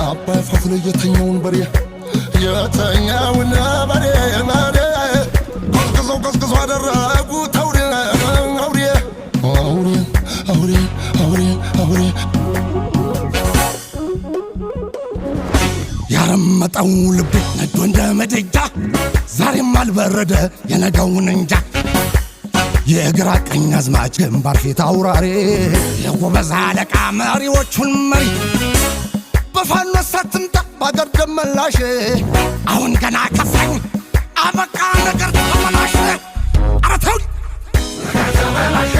አባይ ፋፍለ የተኛውን በሬ የተኛውን በሬ ቀዝቅዞ አደረጉት አውሬ አውሬ አውሬ አውሬ አውሬ አውሬ ያረመጠው ልቤ ነዶ እንደ ምድጃ ዛሬም አልበረደ የነገውን እንጃ የግራ ቀኝ አዝማች ግንባር ፊት አውራሪ የጎበዝ አለቃ መሪዎቹን መሪ በፋኖ ሳትምጣ ባገር ደመላሽ አሁን ገና ከፋኝ አበቃ ነገር ተመላሽ አረተው ተመላሽ